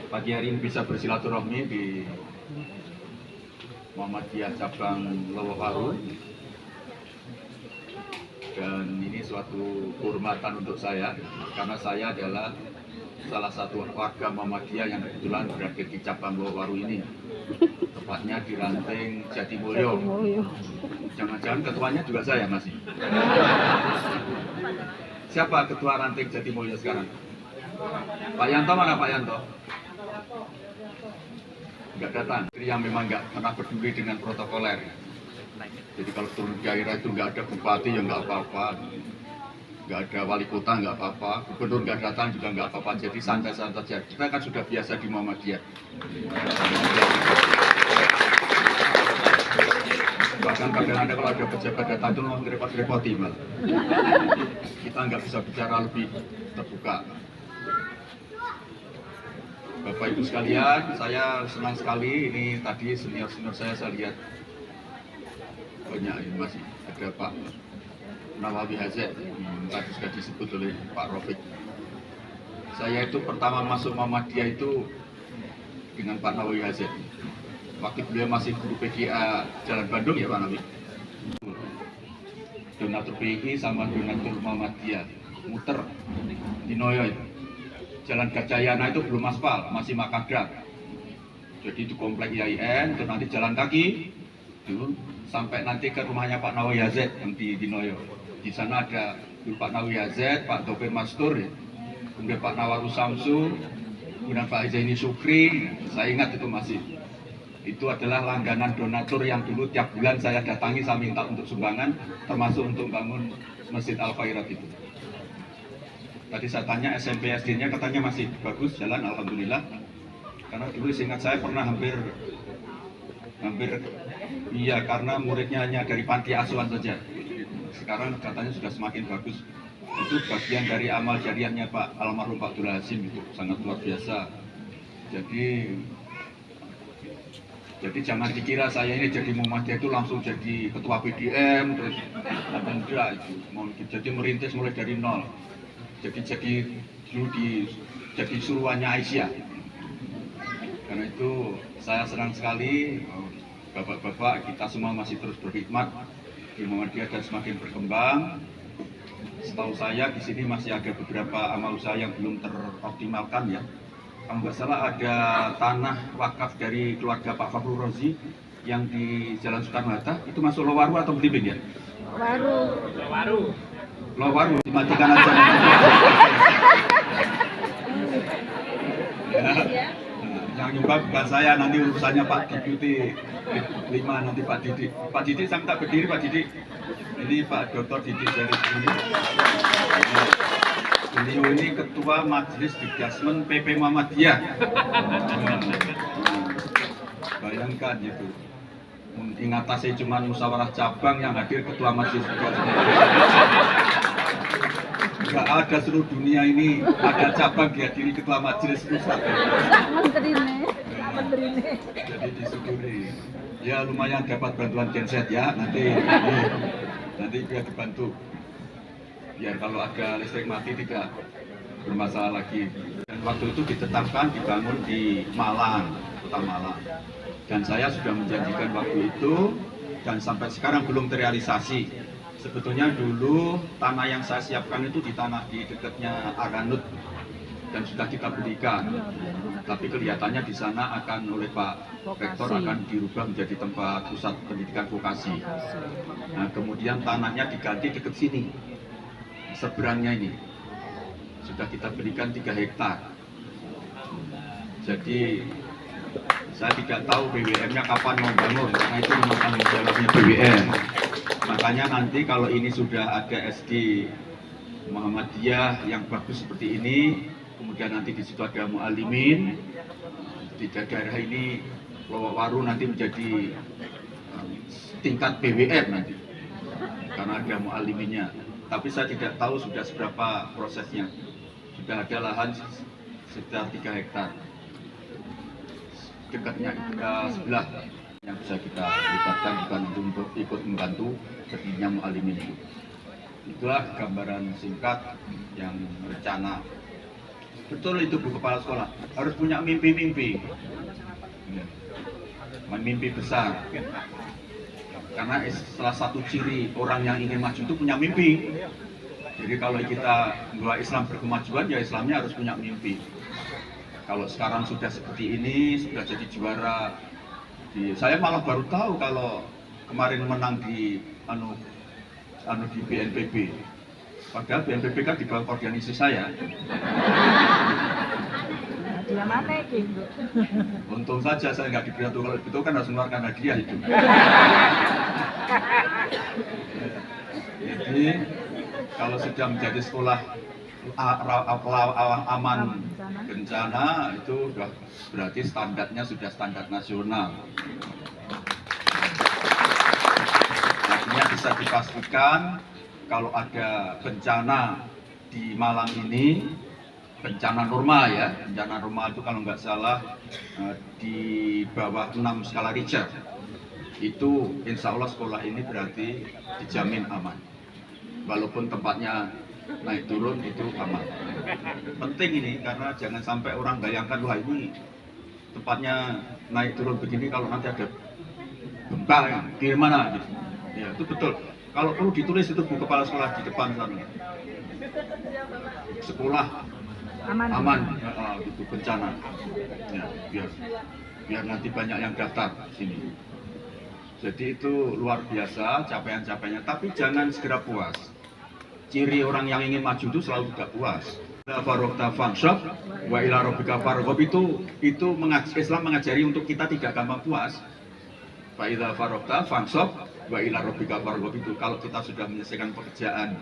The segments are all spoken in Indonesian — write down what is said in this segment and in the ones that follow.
pagi hari ini bisa bersilaturahmi di Muhammadiyah cabang Lowowaru, dan ini suatu kehormatan untuk saya karena saya adalah salah satu warga Muhammadiyah yang kebetulan berada di cabang Lowowaru ini, tepatnya di Ranting Jatimulyo. Jangan-jangan ketuanya juga saya masih. Siapa ketua Ranting Jatimulyo sekarang? Pak Yanto mana Pak Yanto? Nggak datang. Yang memang nggak pernah peduli dengan protokoler. Jadi kalau turun daerah itu nggak ada bupati ya nggak apa-apa, nggak ada wali kota nggak apa-apa, gubernur nggak datang juga nggak apa-apa. Jadi santai-santai saja. Kita kan sudah biasa di Muhammadiyah. Bahkan kadang-kadang kalau ada pejabat datang itu mau repot-repoti malah. Kita nggak bisa bicara lebih terbuka. Bapak Ibu sekalian, saya senang sekali ini tadi senior-senior saya lihat banyak ini masih ada Pak Nawawi Hazet, tadi sudah disebut oleh Pak Rofik. Saya itu pertama masuk Muhammadiyah itu dengan Pak Nawawi Hazet. Waktu beliau masih guru PGA Jalan Bandung ya Pak Nawawi. Donatur PGI sama donatur Muhammadiyah muter di Noyo. Jalan Gajayana itu belum aspal, masih makadam. Jadi itu komplek IAIN, itu nanti jalan kaki, itu sampai nanti ke rumahnya Pak Nawawi Hazet yang di Noyo. Di sana ada Pak Nawawi Hazet, Pak Dopir Mastur, kemudian Pak Nawaru Samsu, kemudian Pak Zaini Sukri. Saya ingat itu masih. Itu adalah langganan donatur yang dulu tiap bulan saya datangi, saya minta untuk sumbangan, termasuk untuk bangun Masjid Al-Khairat itu. Tadi saya tanya SMP SD-nya katanya masih bagus jalan, alhamdulillah. Karena dulu seingat saya pernah hampir iya, karena muridnya hanya dari panti asuhan saja. Sekarang katanya sudah semakin bagus. Itu bagian dari amal jariahnya Pak almarhum Pak Abdul Hasim, itu sangat luar biasa. Jadi jangan dikira saya ini jadi Muhammadiyah itu langsung jadi ketua PDM terus enggak itu. Jadi merintis mulai dari nol. Jadi dulu jadi suruhannya Aisyah. Karena itu saya senang sekali bapak-bapak kita semua masih terus berkhidmat di Muhammadiyah dan semakin berkembang. Setahu saya di sini masih ada beberapa amal usaha yang belum teroptimalkan ya. Kalau nggak salah ada tanah wakaf dari keluarga Pak Fakhrul Razi yang di Jalan Soekarno-Hatta, itu masuk Lowaru atau Belimbing ya? Lowaru, dimatikan aja. Ya. Yang nyumbang bukan saya, nanti urusannya Pak Deputi 5 nanti Pak Didi. Pak Didi saya minta berdiri Pak Didi. Ini Pak Dr. Didi dari sini. Beliau ini Ketua Majelis Dikdasmen PP Muhammadiyah. Bayangkan gitu. Ingat saya cuma musyawarah cabang yang hadir Ketua Majelis Dikdasmen. Enggak ada seluruh dunia ini ada cabang dihadiri Ketua Majelis Pusat. Jadi disyukuri. Ya lumayan dapat bantuan genset ya, nanti biar dibantu. Biar kalau ada listrik mati tidak bermasalah lagi. Dan waktu itu ditetapkan dibangun di Malang, Kota Malang. Dan saya sudah menjanjikan waktu itu dan sampai sekarang belum terrealisasi. Sebetulnya dulu tanah yang saya siapkan itu di dekatnya Aranut dan sudah kita belikan. Tapi kelihatannya di sana akan oleh Pak Rektor akan dirubah menjadi tempat pusat pendidikan vokasi. Nah, kemudian tanahnya diganti dekat sini. Seberangnya ini sudah kita berikan 3 hektar. Jadi saya tidak tahu BWM-nya kapan mau bangun karena itu memang tanggung jawabnya BWM. Makanya nanti kalau ini sudah ada SD Muhammadiyah yang bagus seperti ini, kemudian nanti di situ ada mu'alimin, di daerah ini Lowowaru nanti menjadi tingkat BWM nanti karena ada mu'aliminnya. Tapi saya tidak tahu sudah seberapa prosesnya. Sudah ada lahan sekitar 3 hektar dekatnya sebelah yang bisa kita libatkan bukan untuk ikut membantu berdirinya mu'alimin itu. Itulah gambaran singkat yang rencana Betul itu Bu Kepala Sekolah, harus punya mimpi-mimpi. Ya. Mimpi besar. Karena salah satu ciri orang yang ingin maju itu punya mimpi. Jadi kalau kita bahwa Islam berkemajuan, ya Islamnya harus punya mimpi. Kalau sekarang sudah seperti ini, sudah jadi juara, saya malah baru tahu kalau kemarin menang di di BNPB. Padahal BNPB kan di bawah koordinasi saya. Dia mana gitu? Untung saja saya nggak diberi tuh, kalau itu kan harus mengeluarkan hadiah itu. Jadi kalau sudah menjadi sekolah aman bencana itu sudah berarti standarnya sudah standar nasional. Artinya bisa dipastikan kalau ada bencana di Malang ini, bencana normal ya, bencana normal itu kalau nggak salah di bawah 6 skala Richter, itu insya Allah sekolah ini berarti dijamin aman. Walaupun tempatnya naik turun itu aman. Penting ini karena jangan sampai orang bayangkan, wah ini tempatnya naik turun begini, kalau nanti ada gempa ya, gimana gitu. Ya itu betul. Kalau perlu ditulis itu Bu Kepala Sekolah di depan sana. Sekolah aman gitu bencana. Ya, biar nanti banyak yang daftar sini. Jadi itu luar biasa capaian-capaiannya, tapi jangan segera puas. Ciri orang yang ingin maju itu selalu tidak puas. Farokta fanshof wa ila rabbika farghab, itu Islam mengajari untuk kita tidak gampang puas. Fa idza farokta fanshof wa ila rabbika farghab, itu kalau kita sudah menyelesaikan pekerjaan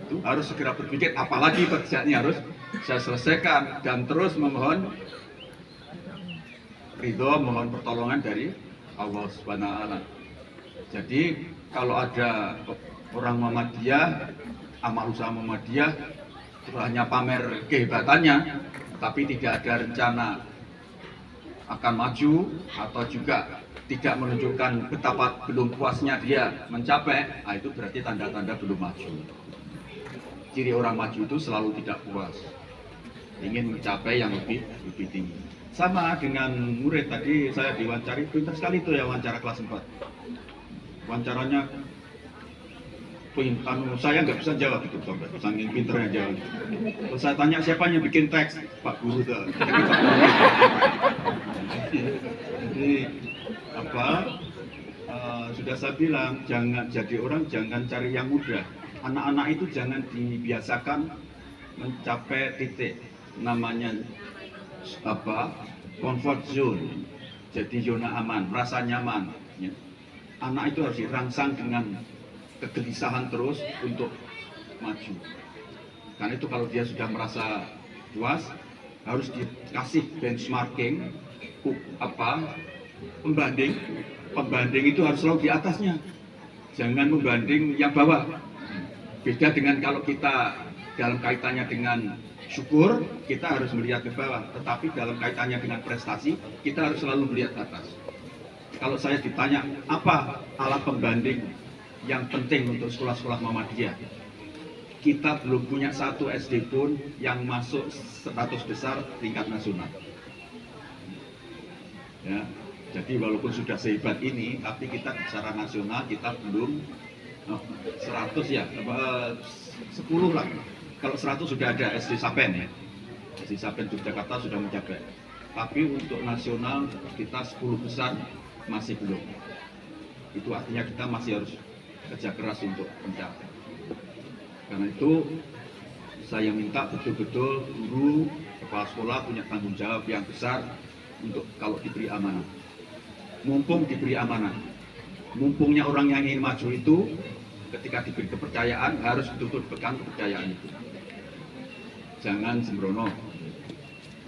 itu harus segera berpikir apalagi pekerjaannya harus saya selesaikan, dan terus memohon ridho, mohon pertolongan dari Allah Subhanahu wa Ta'ala. Jadi kalau ada orang Muhammadiyah, amal usaha Muhammadiyah itu hanya pamer kehebatannya, tapi tidak ada rencana akan maju atau juga tidak menunjukkan betapa belum puasnya dia mencapai, itu berarti tanda-tanda belum maju. Ciri orang maju itu selalu tidak puas, ingin mencapai yang lebih tinggi. Sama dengan murid tadi saya diwawancari, pintar sekali itu ya wawancara kelas 4. Wawancaranya saya nggak bisa jawab itu, saking pinternya jawab. Terus saya tanya siapa yang bikin teks, Pak Guru tuh. Jadi sudah saya bilang, jangan jadi orang, jangan cari yang mudah. Anak-anak itu jangan dibiasakan mencapai titik namanya comfort zone, jadi zona aman, merasa nyaman. Anak itu harus dirangsang dengan kegelisahan terus untuk maju. Karena itu kalau dia sudah merasa puas, harus dikasih benchmarking, pembanding itu harus selalu di atasnya, jangan membanding yang bawah. Beda dengan kalau kita dalam kaitannya dengan syukur, kita harus melihat ke bawah, tetapi dalam kaitannya dengan prestasi, kita harus selalu melihat ke atas. Kalau saya ditanya, apa alat pembanding yang penting untuk sekolah-sekolah Muhammadiyah? Kita belum punya satu SD pun yang masuk 100 besar tingkat nasional. Ya, jadi walaupun sudah sehebat ini, tapi kita secara nasional kita belum 100 ya, 10 lah. Kalau 100 sudah ada SD Sapen ya, SD Sapen Yogyakarta sudah mencapai. Tapi untuk nasional kita 10 besar masih belum. Itu artinya kita masih harus kerja keras untuk mencapai. Karena itu saya minta betul-betul guru, kepala sekolah punya tanggung jawab yang besar untuk kalau diberi amanah. Mumpung diberi amanah, mumpungnya orang yang ingin maju itu ketika diberi kepercayaan harus betul-betul pegang kepercayaan itu. Jangan sembrono,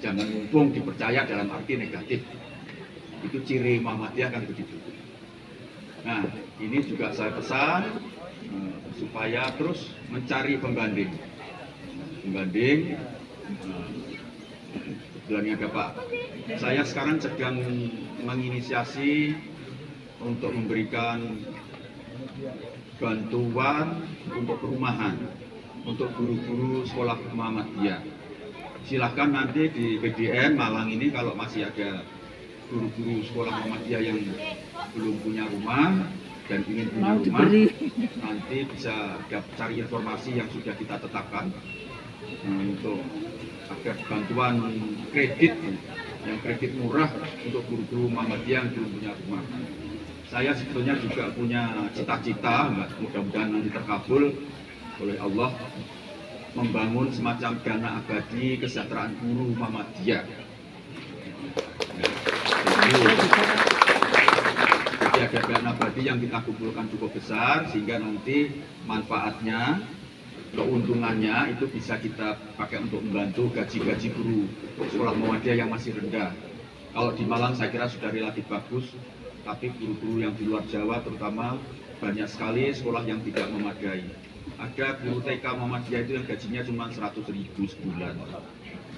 jangan mumpung dipercaya dalam arti negatif. Itu ciri Muhammadiyah kan begitu. Nah, ini juga saya pesan supaya terus mencari pembanding. Kebetulan ada Pak. Saya sekarang sedang menginisiasi untuk memberikan bantuan untuk perumahan untuk guru-guru sekolah Muhammadiyah. silahkan nanti di PDM Malang ini kalau masih ada guru-guru sekolah Muhammadiyah yang belum punya rumah dan ingin punya rumah, nanti bisa cari informasi yang sudah kita tetapkan untuk agar bantuan kredit yang kredit murah untuk guru-guru Muhammadiyah yang belum punya rumah. Saya sebetulnya juga punya cita-cita, mudah-mudahan nanti terkabul oleh Allah, membangun semacam dana abadi kesejahteraan guru Muhammadiyah. Jadi ada dana abadi yang kita kumpulkan cukup besar sehingga nanti manfaatnya, keuntungannya itu bisa kita pakai untuk membantu gaji-gaji guru sekolah Muhammadiyah yang masih rendah. Kalau di Malang saya kira sudah relatif bagus, tapi guru-guru yang di luar Jawa terutama banyak sekali sekolah yang tidak memadai. Ada guru TK Muhammadiyah itu yang gajinya cuma 100.000 sebulan.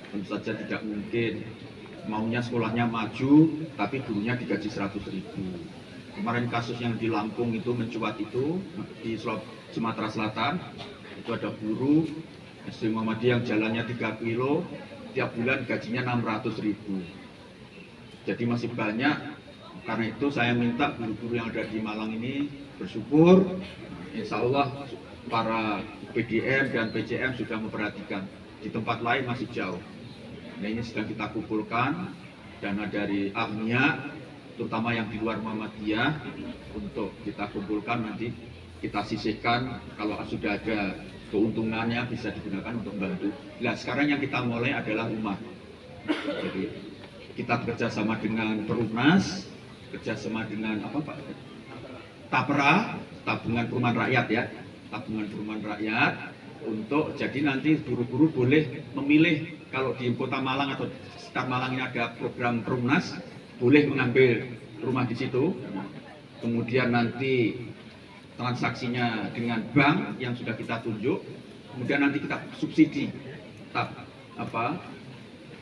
Tentu saja tidak mungkin maunya sekolahnya maju tapi gurunya digaji 100.000. Kemarin kasus yang di Lampung itu mencuat itu di Sumatera Selatan, itu ada guru SD Muhammadiyah yang jalannya 3 kilo tiap bulan gajinya 600.000. Jadi masih banyak. Karena itu saya minta guru-guru yang ada di Malang ini bersyukur, insya Allah para PDM dan PCM sudah memperhatikan. Di tempat lain masih jauh. Nah, ini sedang kita kumpulkan dana dari AMNIA, terutama yang di luar Muhammadiyah, untuk kita kumpulkan nanti kita sisihkan. Kalau sudah ada keuntungannya bisa digunakan untuk membantu. Nah, sekarang yang kita mulai adalah rumah. Jadi kita bekerjasama dengan Perumnas, kerjasama dengan apa Pak? Tapra, tabungan perumahan rakyat ya, tabungan perumahan rakyat, untuk jadi nanti guru-guru boleh memilih kalau di Kota Malang atau sekitar Malang ini ada program Perumnas, boleh mengambil rumah di situ, kemudian nanti transaksinya dengan bank yang sudah kita tunjuk, kemudian nanti kita subsidi,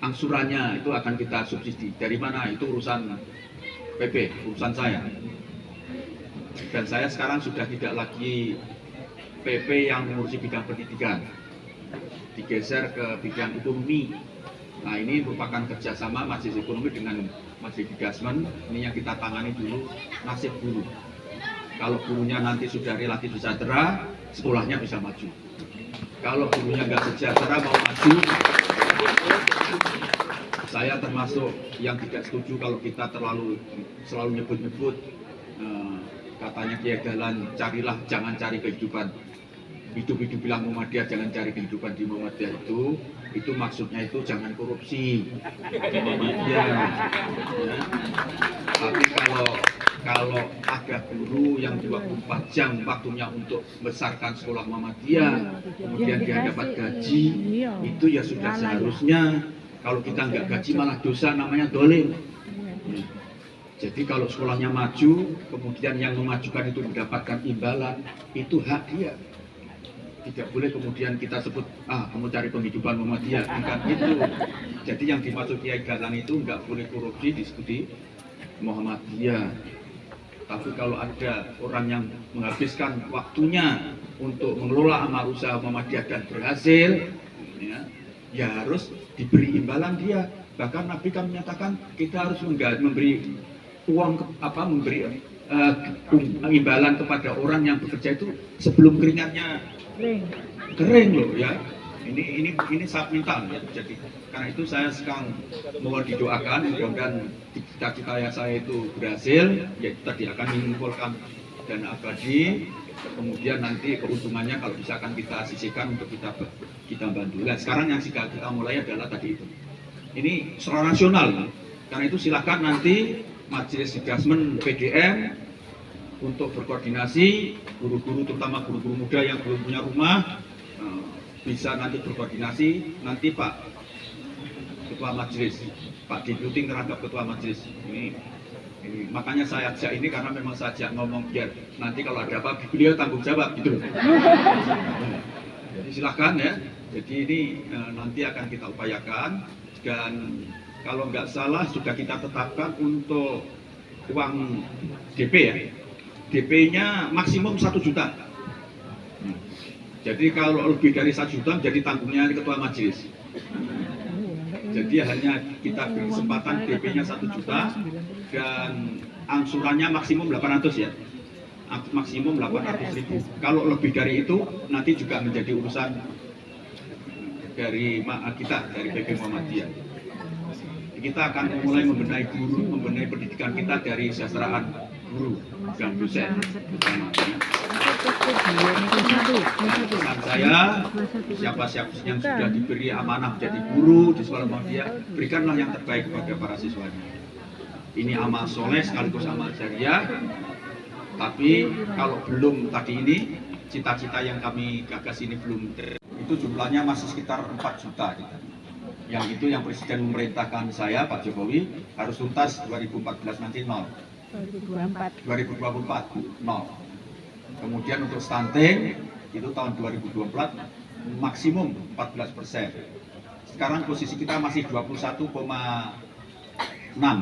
angsurannya itu akan kita subsidi. Dari mana? Itu urusan PP, urusan saya. Dan saya sekarang sudah tidak lagi PP yang mengurusi bidang pendidikan, digeser ke bidang ekonomi. Nah, ini merupakan kerjasama Majelis Ekonomi dengan Majelis Digasmen. Ini yang kita tangani dulu, nasib guru. Kalau gurunya nanti sudah relatif sejahtera, sekolahnya bisa maju. Kalau gurunya nggak sejahtera mau maju, saya termasuk yang tidak setuju kalau kita selalu nyebut-nyebut katanya Kiai Dahlan, carilah, jangan cari kehidupan. Hidup-hidup bilang Muhammadiyah, jangan cari kehidupan di Muhammadiyah itu maksudnya itu jangan korupsi di Muhammadiyah. Ya. Tapi kalau ada guru yang 24 jam waktunya untuk membesarkan sekolah Muhammadiyah, kemudian dia dapat gaji, itu ya sudah seharusnya. Kalau kita nggak gaji malah dosa, namanya dolim. Jadi kalau sekolahnya maju, kemudian yang memajukan itu mendapatkan imbalan, itu hak dia. Tidak boleh kemudian kita sebut, kamu cari penghidupan Muhammadiyah, bukan itu. Jadi yang dimaksud Kiai Dahlan itu nggak boleh korupsi di Muhammadiyah. Tapi kalau ada orang yang menghabiskan waktunya untuk mengelola amal usaha Muhammadiyah dan berhasil, ya harus diberi imbalan dia. Bahkan Nabi kan menyatakan kita harus memberi uang, memberi imbalan kepada orang yang bekerja itu sebelum keringatnya kering loh ya. Ini saya minta ya. Jadi karena itu saya sekarang mohon didoakan, mudah-mudahan cita-cita saya itu berhasil. Ya tadi akan mengumpulkan dana abadi, kemudian nanti keuntungannya kalau bisa akan kita sisihkan untuk kita bantu. Nah, sekarang yang kita mulai adalah tadi itu. Ini secara nasional. Karena itu silakan nanti Majelis Digasmen PDM untuk berkoordinasi, guru-guru terutama guru-guru muda yang belum punya rumah bisa nanti berkoordinasi. Nanti Pak Ketua Majelis, Pak Deputi terhadap Ketua Majelis ini makanya saya ajak ini karena memang saya ajak ngomong biar nanti kalau ada apa beliau tanggung jawab gitu. Jadi silakan ya. Jadi ini nanti akan kita upayakan, dan kalau nggak salah sudah kita tetapkan untuk uang DP ya. DP-nya maksimum 1 juta. Jadi kalau lebih dari 1 juta jadi tanggungnya Ketua Majelis. Jadi hanya kita beri kesempatan DP-nya 1 juta dan angsurannya maksimum 800 ya. Maksimum 800.000. Kalau lebih dari itu nanti juga menjadi urusan dari kita, dari PP Muhammadiyah. Kita akan mulai membenahi guru, membenahi pendidikan kita dari kesejahteraan guru dan dosen utama. Pesan saya, siapa yang sudah diberi amanah menjadi guru di sekolah Muhammadiyah, berikanlah yang terbaik kepada para siswanya. Ini amal soleh sekaligus amal jariah. Tapi kalau belum tadi ini, cita-cita yang kami gagas ini belum, itu jumlahnya masih sekitar 4 juta. Yang itu yang Presiden memerintahkan saya, Pak Jokowi, harus tuntas 2014 nanti 0. 2024 0. Kemudian untuk stunting itu tahun 2024 maksimum 14%. Sekarang posisi kita masih 21,6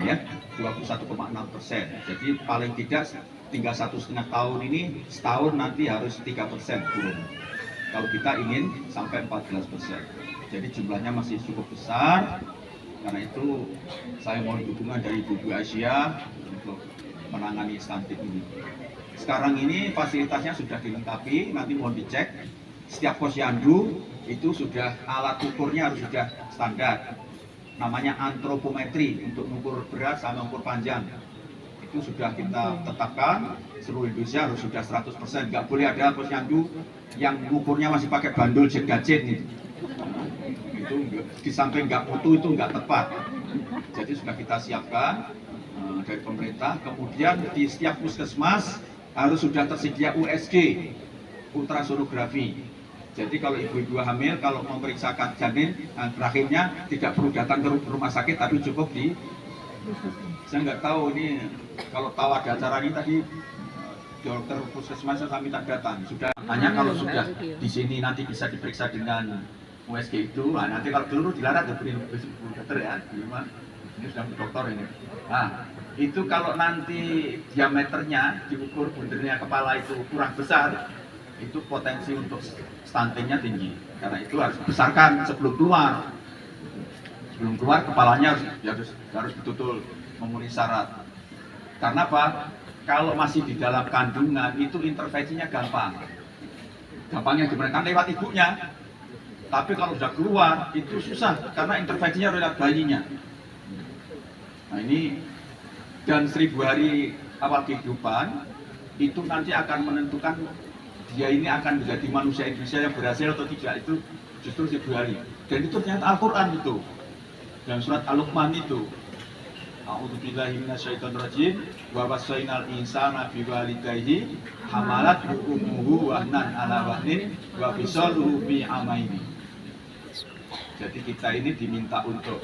ya, 21,6%. Jadi paling tidak tinggal 1,5 tahun ini, setahun nanti harus 3% turun. Kalau kita ingin sampai 14%. Jadi jumlahnya masih cukup besar. Karena itu saya mohon dukungan dari Ibu Aisyah untuk menangani stunting ini. Sekarang ini fasilitasnya sudah dilengkapi, nanti mohon dicek. Setiap posyandu itu sudah alat ukurnya harus sudah standar. Namanya antropometri untuk mengukur berat sama ukur panjang. Itu sudah kita tetapkan, seluruh Indonesia harus sudah 100%. Nggak boleh ada posyandu yang ukurnya masih pakai bandul jet-gadget gitu. Itu di samping nggak mutu itu nggak tepat. Jadi sudah kita siapkan dari pemerintah. Kemudian di setiap puskesmas harus sudah tersedia USG, ultrasonografi. Jadi kalau ibu-ibu hamil kalau memeriksakan janin rahimnya tidak perlu datang ke rumah sakit, tapi cukup di. Saya nggak tahu ini kalau tahu ada acara ini tadi dokter puskesmas saya minta datang. Sudah hanya kalau sudah di sini nanti bisa diperiksa dengan USG itu. Nah, nanti kalau dulu dilarang diberi dokter ya, ini sudah dokter ini. Nah, itu kalau nanti diameternya diukur bundernya kepala itu kurang besar, itu potensi untuk stuntingnya tinggi. Karena itu harus dibesarkan sebelum keluar. Sebelum keluar kepalanya harus betul-betul memenuhi syarat. Karena apa? Kalau masih di dalam kandungan itu intervensinya gampang. Gampangnya gimana? Kan lewat ibunya. Tapi kalau sudah keluar itu susah karena intervensinya lewat bayinya. Nah ini dan 1000 hari awal kehidupan itu nanti akan menentukan dia ini akan menjadi manusia Indonesia yang berhasil atau tidak, itu justru 1000 hari. Dan itu ternyata Al-Quran itu. Dan surat Al-Luqman itu. A'udzubillahi minasyaitonirrajim wa wassaynal insana biwalidayhi hamalat ummuhu wahnan ala wahnin wa fisaluhu fi amaini. Jadi kita ini diminta untuk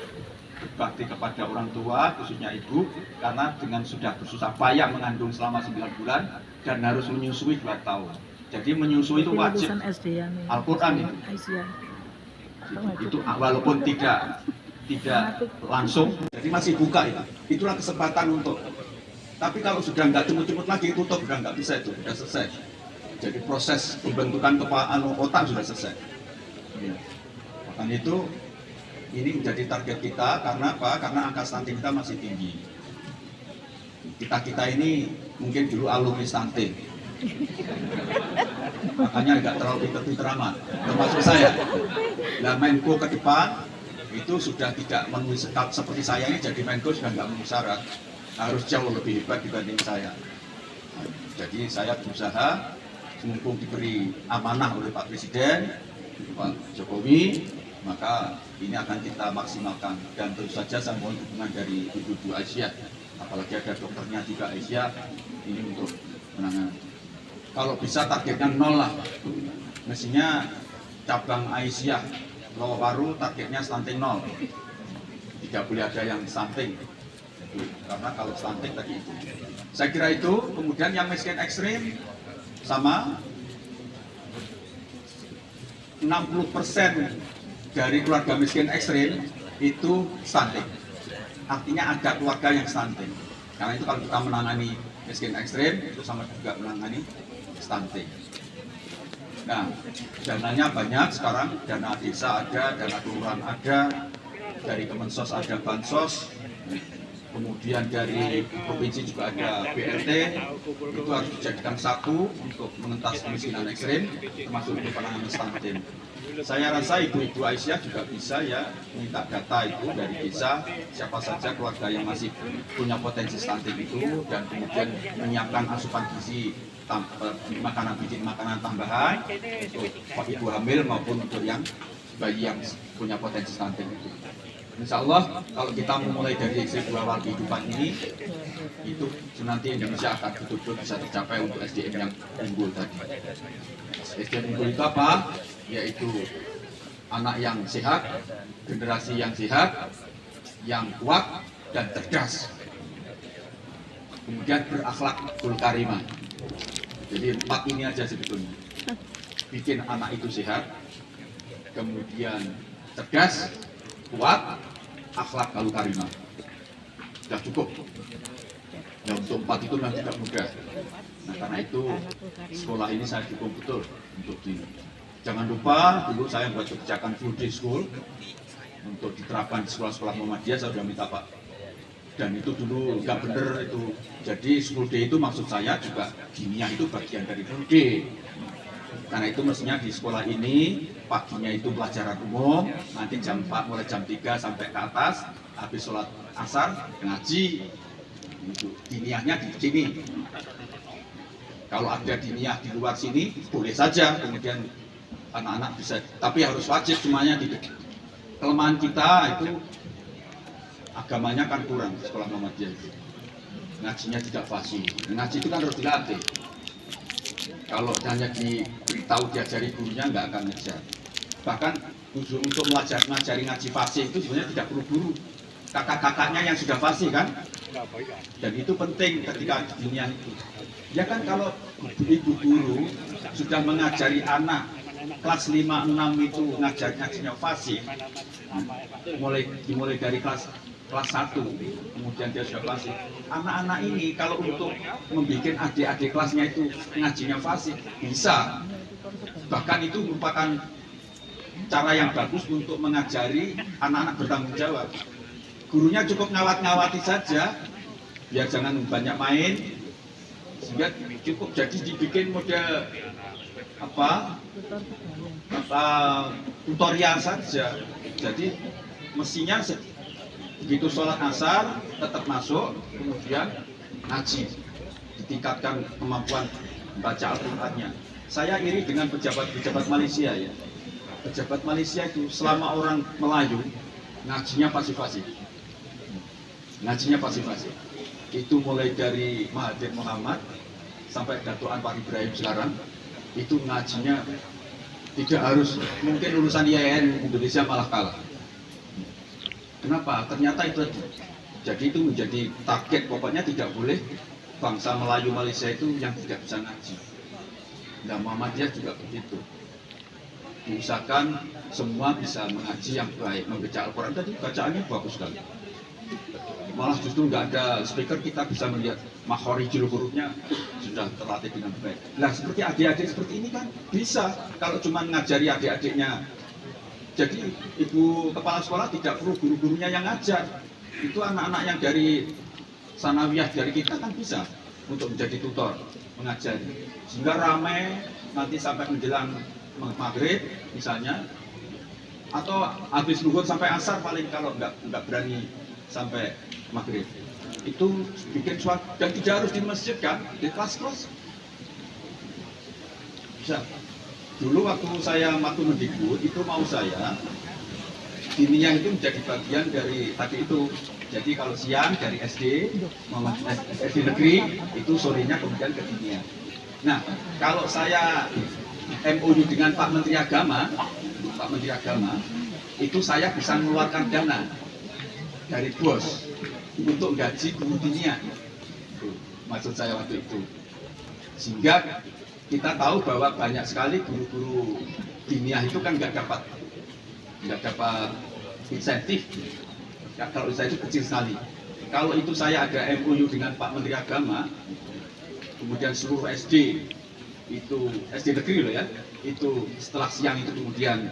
berbakti kepada orang tua, khususnya ibu, karena dengan sudah bersusah payah mengandung selama 9 bulan dan harus menyusui 2 tahun. Jadi menyusui itu wajib. Al-Quran itu. Itu walaupun tidak langsung, jadi masih buka itu. Itulah kesempatan untuk. Tapi kalau sudah nggak jemput-jemput lagi, tutup sudah nggak bisa itu, sudah selesai. Jadi proses pembentukan kepala otak sudah selesai. Ya. Makanya itu ini menjadi target kita karena apa? Karena angka stunting kita masih tinggi. Kita ini mungkin dulu alumni stunting. Makanya nggak terlalu pinter-pinter amat, termasuk saya. Nah, Menko ke depan itu sudah tidak memenuhi syarat seperti saya ini, jadi Menko sudah nggak memenuhi syarat, harus jauh lebih hebat dibanding saya. Jadi saya berusaha, mumpung diberi amanah oleh Pak Presiden, Pak Jokowi, maka ini akan kita maksimalkan. Dan tentu saja saya mohon dukungan dari Ibu Aisyah, apalagi ada dokternya juga Aisyah, ini untuk penanganan. Kalau bisa targetnya 0 lah, mestinya cabang Aisyah Lowaru targetnya stunting 0, tidak boleh ada yang stunting, karena kalau stunting tadi itu. Saya kira itu. Kemudian yang miskin ekstrim sama 60% dari keluarga miskin ekstrim itu stunting. Artinya ada keluarga yang stunting. Karena itu kalau kita menangani miskin ekstrim itu sama juga menangani stunting. Nah, dananya banyak sekarang, dana desa ada, dana kelurahan ada, dari Kemensos ada bansos, kemudian dari provinsi juga ada BLT, itu harus dijadikan satu untuk mengentas kemiskinan ekstrim, termasuk untuk penanganan stunting. Saya rasa Ibu Aisyah juga bisa ya minta data itu dari desa, siapa saja keluarga yang masih punya potensi stunting itu, dan kemudian menyiapkan asupan gizi, makanan tambahan untuk ibu hamil maupun untuk yang bayi yang punya potensi stunting itu. Insya Allah kalau kita memulai dari seribu awal kehidupan ini, itu nanti Indonesia akan betul-betul bisa tercapai untuk SDM yang unggul tadi. SDM unggul itu apa? Yaitu anak yang sehat, generasi yang sehat, yang kuat dan cerdas, kemudian berakhlakul karimah. Jadi 4 ini aja sebetulnya. Bikin anak itu sehat, kemudian cerdas, kuat, akhlak kalau karimah. Sudah cukup. Ya, untuk 4 itu memang tidak mudah. Nah, karena itu sekolah ini saya dukung betul untuk ini. Jangan lupa dulu saya buat kebijakan full day school untuk diterapkan di sekolah-sekolah Muhammadiyah. Saya sudah minta Pak, dan itu dulu nggak bener itu. Jadi school day itu maksud saya juga kimia itu bagian dari full day. Karena itu mestinya di sekolah ini paginya itu pelajaran umum, nanti jam 4 mulai jam 3 sampai ke atas, habis sholat asar ngaji. Itu diniahnya di sini. Kalau ada diniah di luar sini boleh saja, kemudian anak-anak bisa, tapi harus wajib semuanya di. Kelemahan kita itu agamanya kan kurang di sekolah Muhammadiyah itu. Ngajinya tidak fasih. Ngaji itu kan harus dilatih. Kalau hanya diberitahu diajari gurunya nggak akan ngejar. Bahkan untuk ngajari ngaji fasih itu sebenarnya tidak perlu guru. Kakak-kakaknya yang sudah fasih kan. Dan itu penting ketika dunia itu. Ya kan kalau ibu guru sudah mengajari anak kelas 5-6 itu ngajinya fasih, dimulai dari kelas 1, kemudian dia sudah fasih. Anak-anak ini kalau untuk membuat adik-adik kelasnya itu ngajinya fasih, bisa. Bahkan itu merupakan cara yang bagus untuk mengajari anak-anak bertanggung jawab. Gurunya cukup ngawat-ngawati saja, biar jangan banyak main, sehingga cukup jadi dibikin model tutorial saja. Jadi mestinya begitu sholat asar tetap masuk, kemudian ngaji, ditingkatkan kemampuan membaca Al-Qur'annya. Saya iri dengan pejabat-pejabat Malaysia ya. Pejabat Malaysia itu selama orang Melayu ngajinya fasih-fasih. Ngajinya fasih-fasih. Itu mulai dari Mahathir Muhammad sampai Dato' Anwar Ibrahim sekarang, itu ngajinya tidak harus, mungkin lulusan IAIN Indonesia malah kalah. Kenapa? Ternyata itu jadi itu menjadi target, pokoknya tidak boleh bangsa Melayu Malaysia itu yang tidak bisa ngaji. Dan Muhammadiyah juga begitu. Diusahakan semua bisa mengaji yang baik, membaca Al-Quran tadi bacaannya bagus sekali. Malah justru nggak ada speaker, kita bisa melihat makhorijul hurufnya sudah terlatih dengan baik. Nah seperti adik-adik seperti ini kan bisa, kalau cuma ngajari adik-adiknya. Jadi ibu kepala sekolah tidak perlu guru-gurunya yang ngajar. Itu anak-anak yang dari sanawiyah dari kita kan bisa untuk menjadi tutor, mengajari. Sehingga ramai nanti sampai menjelang maghrib misalnya, atau habis zuhur sampai asar paling, kalau nggak berani sampai maghrib. Itu bikin suatu, dan tidak harus di masjid kan, di kelas-kelas bisa. Dulu waktu Mendikbud itu mau saya diniyah itu menjadi bagian dari tadi itu. Jadi kalau siang dari SD negeri itu, sorenya kemudian ke diniyah. Nah kalau saya MOU dengan Pak Menteri Agama itu saya bisa mengeluarkan dana dari bos untuk gaji guru diniyah. Maksud saya waktu itu, sehingga kita tahu bahwa banyak sekali guru-guru diniyah itu kan nggak dapat insentif. Ya, kalau saya itu kecil sekali. Kalau itu saya ada MOU dengan Pak Menteri Agama, kemudian seluruh SD itu SD negeri loh ya, itu setelah siang itu kemudian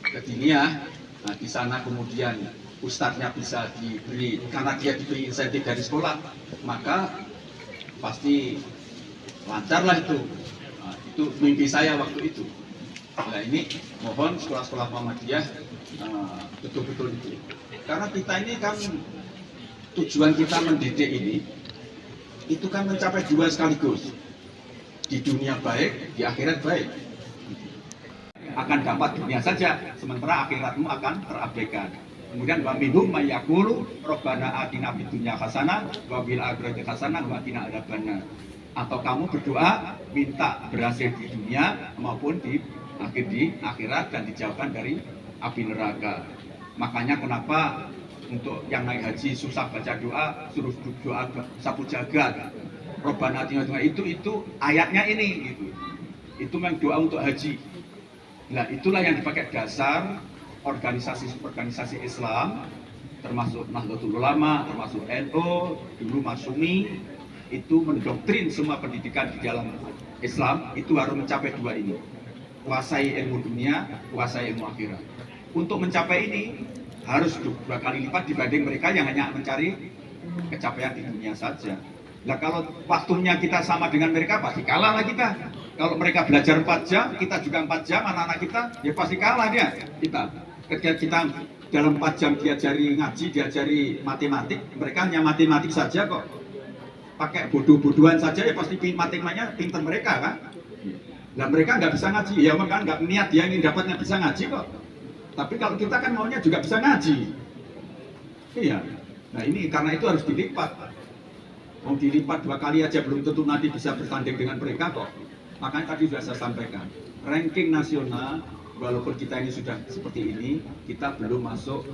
ke diniyah. Nah di sana kemudian ustadznya bisa diberi, karena dia diberi insentif dari sekolah, maka pasti lancarlah itu. Nah, itu mimpi saya waktu itu. Nah ini mohon sekolah-sekolah Muhammadiyah betul-betul itu. Karena kita ini kan tujuan kita mendidik ini, itu kan mencapai dua sekaligus. Di dunia baik, di akhirat baik. Akan dapat dunia saja, sementara akhiratmu akan terabaikan. Kemudian wa minhum may yaqulu rabbana atina fid dunya hasanah wa fil akhirati hasanah wa qina adzabannar. Atau kamu berdoa minta berhasil di dunia maupun di akhirat dan dijauhkan dari api neraka. Makanya kenapa untuk yang naik haji susah baca doa, suruh doa sapu jagat. Robbana atina itu ayatnya ini gitu. Itu memang doa untuk haji. Nah, itulah yang dipakai dasar organisasi Islam, termasuk Nahdlatul Ulama, termasuk NU, dulu Masyumi, itu mendoktrin semua pendidikan di dalam Islam itu harus mencapai dua ini. Kuasai ilmu dunia, kuasai ilmu akhirat. Untuk mencapai ini harus dua kali lipat dibanding mereka yang hanya mencari capaian di dunia saja. Nah kalau waktunya kita sama dengan mereka pasti kalah lah kita. Kalau mereka belajar 4 jam, kita juga 4 jam, anak-anak kita ya pasti kalah dia kita. Ketika kita dalam 4 jam diajari ngaji, diajari matematik, mereka hanya matematik saja kok. Pakai bodoh-bodohan saja ya pasti matematikanya pintar mereka kan. Nah mereka nggak bisa ngaji, ya kan nggak niat dia ingin dapatnya bisa ngaji kok. Tapi kalau kita kan maunya juga bisa ngaji. Iya. Nah ini karena itu harus dilipat. Mau dilipat 2 kali aja belum tentu nanti bisa bertanding dengan mereka kok. Makanya tadi sudah saya sampaikan, ranking nasional walaupun kita ini sudah seperti ini, kita belum masuk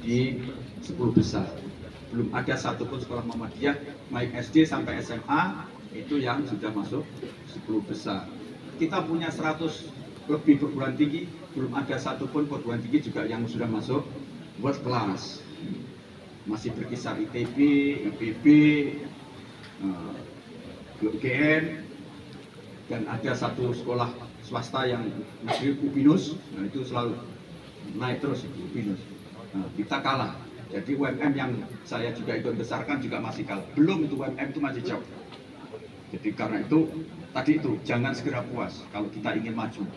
di 10 besar. Belum ada satupun sekolah Muhammadiyah, baik SD sampai SMA, itu yang sudah masuk 10 besar. Kita punya 100 lebih perguruan tinggi, belum ada satupun perguruan tinggi juga yang sudah masuk world class. Masih berkisar ITB, IPB, UGM, dan ada satu sekolah swasta yang negeri UPINUS, nah itu selalu naik terus itu UPINUS. Nah, kita kalah. Jadi UMM yang saya juga ikut besarkan juga masih kalah. Belum itu UMM itu masih jauh. Jadi karena itu tadi itu jangan segera puas kalau kita ingin maju.